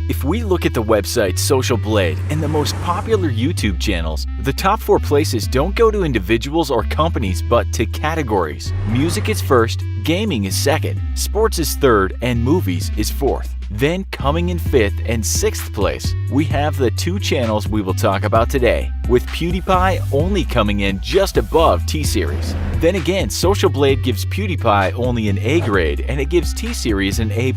If we look at the website Social Blade and the most popular YouTube channels, the top 4 places don't go to individuals or companies but to categories. Music is first, gaming is second, sports is third, and movies is fourth. Then coming in 5th and 6th place, we have the 2 channels we will talk about today, with PewDiePie only coming in just above T-Series. Then again, Social Blade gives PewDiePie only an A grade and it gives T-Series an A++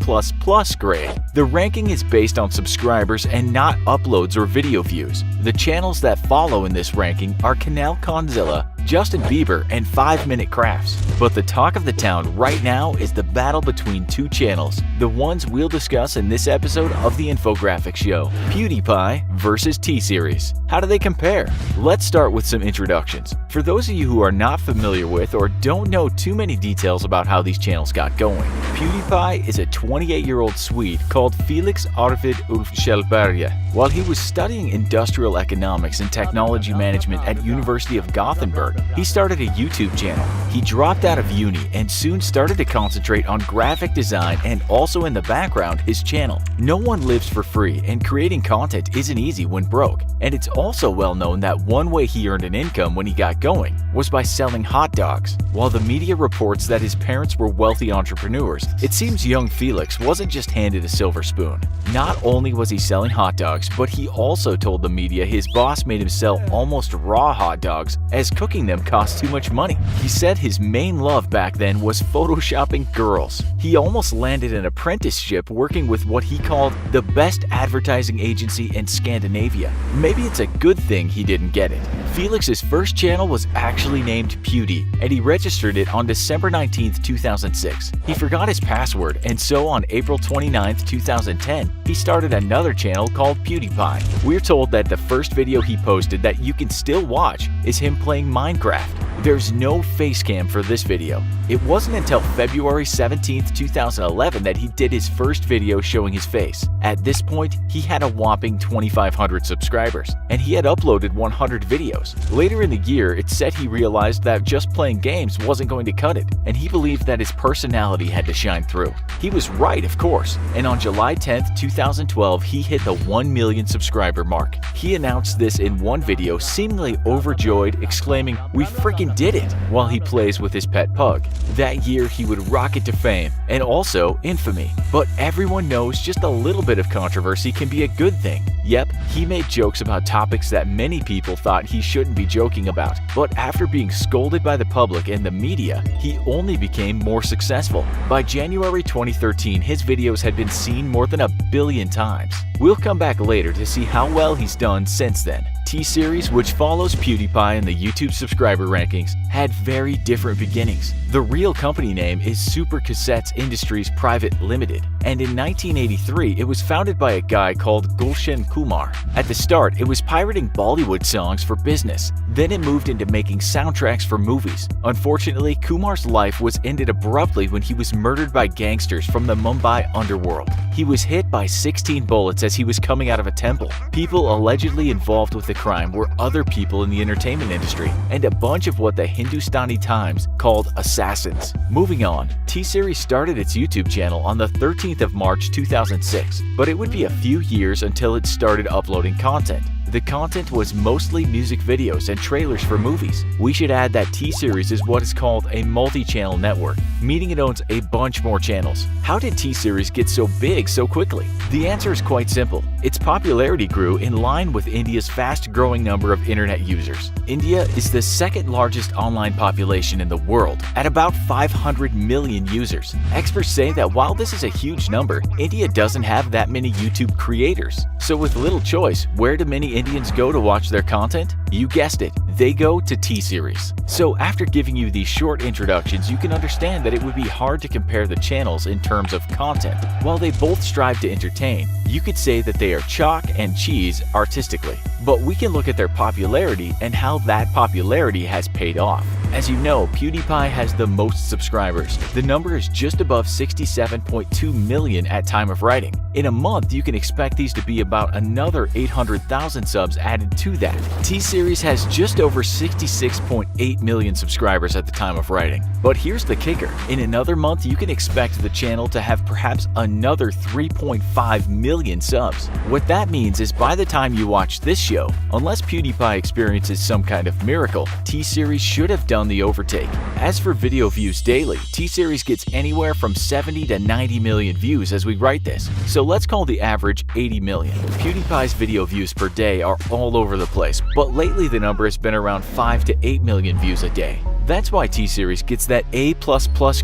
grade. The ranking is based on subscribers and not uploads or video views. The channels that follow in this ranking are Canal Conzilla, Justin Bieber, and 5 Minute Crafts. But the talk of the town right now is the battle between 2 channels, the ones we'll discuss in this episode of the Infographic Show: PewDiePie versus T-Series. How do they compare? Let's start with some introductions. For those of you who are not familiar with or don't know too many details about how these channels got going, PewDiePie is a 28-year-old Swede called Felix Arvid Ulf Kjellberg. While he was studying industrial economics and technology management at University of Gothenburg, he started a YouTube channel. He dropped out of uni and soon started to concentrate on graphic design and also in the background his channel. No one lives for free and creating content isn't easy when broke. And it's also well known that one way he earned an income when he got going was by selling hot dogs. While the media reports that his parents were wealthy entrepreneurs, it seems young Felix wasn't just handed a silver spoon. Not only was he selling hot dogs, but he also told the media his boss made him sell almost raw hot dogs as cooking them cost too much money. He said his main love back then was photoshopping girls. He almost landed an apprenticeship working with what he called the best advertising agency in Scandinavia. Maybe it's a good thing he didn't get it. Felix's first channel was actually named Pewdie, and he registered it on December 19, 2006. He forgot his password, and so on April 29, 2010, he started another channel called PewDiePie. We're told that the first video he posted that you can still watch is him playing Minecraft. There's no face cam for this video. It wasn't until February 17, 2011 that he did his first video showing his face. At this point, he had a whopping 2,500 subscribers, and he had uploaded 100 videos. Later in the year, it said he realized that just playing games wasn't going to cut it, and he believed that his personality had to shine through. He was right, of course, and on July 10, 2012, he hit the 1 million subscriber mark. He announced this in one video, seemingly overjoyed, exclaiming, "We freaking did it," while he plays with his pet pug. That year, he would rocket to fame and also infamy. But everyone knows just a little bit of controversy can be a good thing. Yep, he made jokes about topics that many people thought he shouldn't be joking about. But after being scolded by the public and the media, he only became more successful. By January 2013, his videos had been seen more than 1 billion times. We'll come back later to see how well he's done since then. T-Series, which follows PewDiePie in the YouTube subscriber rankings, had very different beginnings. The real company name is Super Cassettes Industries Private Limited, and in 1983 it was founded by a guy called Gulshan Kumar. At the start, it was pirating Bollywood songs for business. Then it moved into making soundtracks for movies. Unfortunately, Kumar's life was ended abruptly when he was murdered by gangsters from the Mumbai underworld. He was hit by 16 bullets as he was coming out of a temple. People allegedly involved with the crime were other people in the entertainment industry and a bunch of what the Hindustani Times called assassins. Moving on, T-Series started its YouTube channel on the 13th of March 2006, but it would be a few years until it started uploading content. The content was mostly music videos and trailers for movies. We should add that T-Series is what is called a multi-channel network, meaning it owns a bunch more channels. How did T-Series get so big so quickly? The answer is quite simple. Its popularity grew in line with India's fast-growing number of internet users. India is the second largest online population in the world, at about 500 million users. Experts say that while this is a huge number, India doesn't have that many YouTube creators. So with little choice, where do many Indians go to watch their content? You guessed it, they go to T-Series. So after giving you these short introductions, you can understand that it would be hard to compare the channels in terms of content. While they both strive to entertain, you could say that they are chalk and cheese artistically. But we can look at their popularity and how that popularity has paid off. As you know, PewDiePie has the most subscribers. The number is just above 67.2 million at time of writing. In a month, you can expect these to be about another 800,000 subs added to that. T-Series has just over over 66.8 million subscribers at the time of writing. But here's the kicker. In another month, you can expect the channel to have perhaps another 3.5 million subs. What that means is by the time you watch this show, unless PewDiePie experiences some kind of miracle, T-Series should have done the overtake. As for video views daily, T-Series gets anywhere from 70 to 90 million views as we write this, so let's call the average 80 million. PewDiePie's video views per day are all over the place, but lately the number has been around 5 to 8 million views a day. That's why T-Series gets that A++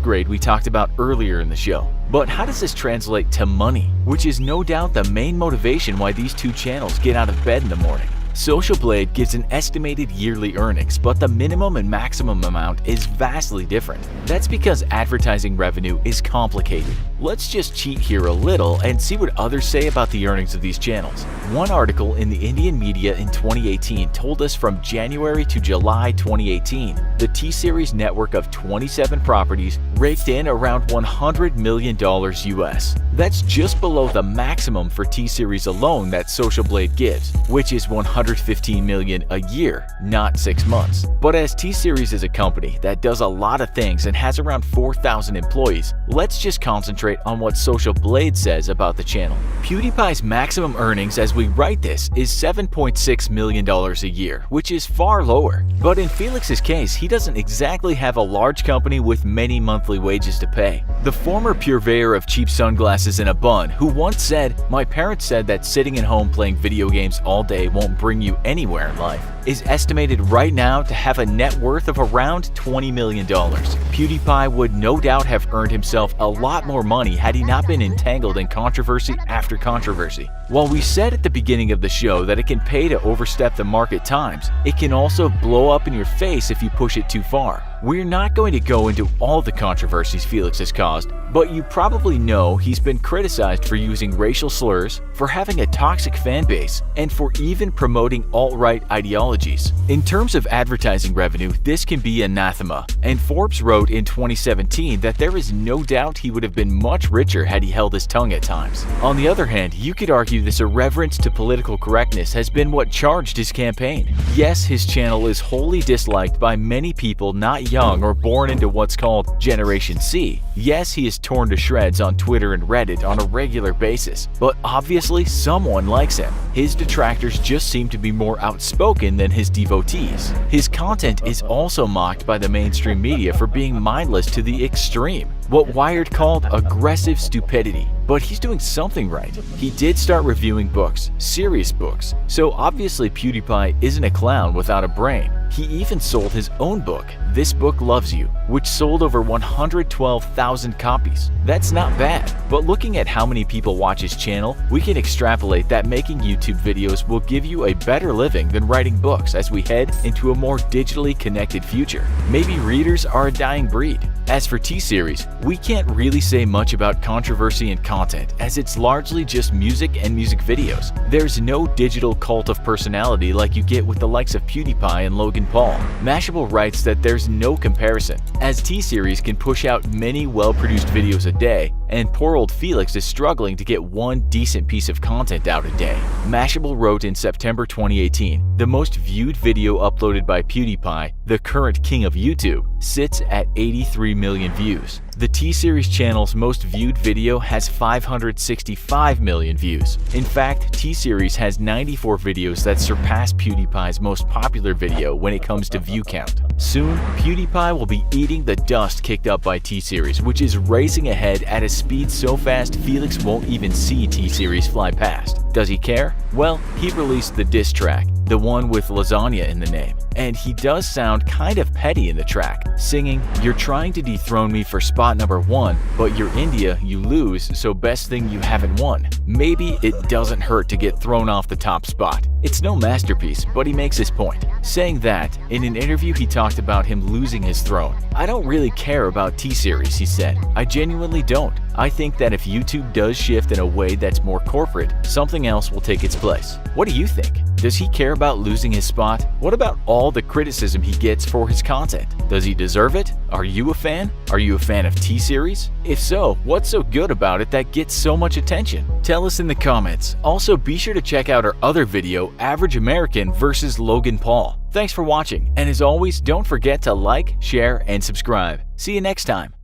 grade we talked about earlier in the show. But how does this translate to money? Which is no doubt the main motivation why these two channels get out of bed in the morning. Social Blade gives an estimated yearly earnings, but the minimum and maximum amount is vastly different. That's because advertising revenue is complicated. Let's just cheat here a little and see what others say about the earnings of these channels. One article in the Indian media in 2018 told us from January to July 2018, the T-Series network of 27 properties raked in around $100 million US. That's just below the maximum for T-Series alone that Social Blade gives, which is $115 million a year, not 6 months. But as T-Series is a company that does a lot of things and has around 4,000 employees, let's just concentrate on what Social Blade says about the channel. PewDiePie's maximum earnings as we write this is $7.6 million a year, which is far lower. But in Felix's case, he doesn't exactly have a large company with many monthly wages to pay. The former purveyor of cheap sunglasses in a bun, who once said, "My parents said that sitting at home playing video games all day won't bring you anywhere in life," is estimated right now to have a net worth of around $20 million. PewDiePie would no doubt have earned himself a lot more money had he not been entangled in controversy after controversy. While we said at the beginning of the show that it can pay to overstep the mark at times, it can also blow up in your face if you push it too far. We're not going to go into all the controversies Felix has caused, but you probably know he's been criticized for using racial slurs, for having a toxic fan base, and for even promoting alt-right ideologies. In terms of advertising revenue, this can be anathema, and Forbes wrote in 2017 that there is no doubt he would have been much richer had he held his tongue at times. On the other hand, you could argue this irreverence to political correctness has been what charged his campaign. Yes, his channel is wholly disliked by many people not young or born into what's called Generation C. Yes, he is torn to shreds on Twitter and Reddit on a regular basis, but obviously someone likes him. His detractors just seem to be more outspoken than his devotees. His content is also mocked by the mainstream media for being mindless to the extreme, what Wired called aggressive stupidity. But he's doing something right. He did start reviewing books, serious books, so obviously PewDiePie isn't a clown without a brain. He even sold his own book, This Book Loves You, which sold over 112,000 copies. That's not bad, but looking at how many people watch his channel, we can extrapolate that making YouTube videos will give you a better living than writing books as we head into a more digitally connected future. Maybe readers are a dying breed. As for T-Series, we can't really say much about controversy and content as it's largely just music and music videos. There's no digital cult of personality like you get with the likes of PewDiePie and Logan Paul. Mashable writes that there's no comparison, as T-Series can push out many well-produced videos a day, and poor old Felix is struggling to get one decent piece of content out a day. Mashable wrote in September 2018, the most viewed video uploaded by PewDiePie, the current king of YouTube, sits at 83 million views. The T-Series channel's most viewed video has 565 million views. In fact, T-Series has 94 videos that surpass PewDiePie's most popular video when it comes to view count. Soon, PewDiePie will be eating the dust kicked up by T-Series, which is racing ahead at a speed so fast Felix won't even see T-Series fly past. Does he care? Well, he released the diss track, the one with lasagna in the name, and he does sound kind of petty in the track, singing, "You're trying to dethrone me for spot number 1, but you're India, you lose, so best thing you haven't won. Maybe it doesn't hurt to get thrown off the top spot." It's no masterpiece, but he makes his point. Saying that, in an interview he talked about him losing his throne. "I don't really care about T-Series," he said. "I genuinely don't. I think that if YouTube does shift in a way that's more corporate, something else will take its place." What do you think? Does he care about losing his spot? What about all the criticism he gets for his content? Does he deserve it? Are you a fan? Are you a fan of T-Series? If so, what's so good about it that gets so much attention? Tell us in the comments. Also, be sure to check out our other video, Average American versus Logan Paul. Thanks for watching, and as always, don't forget to like, share, and subscribe. See you next time.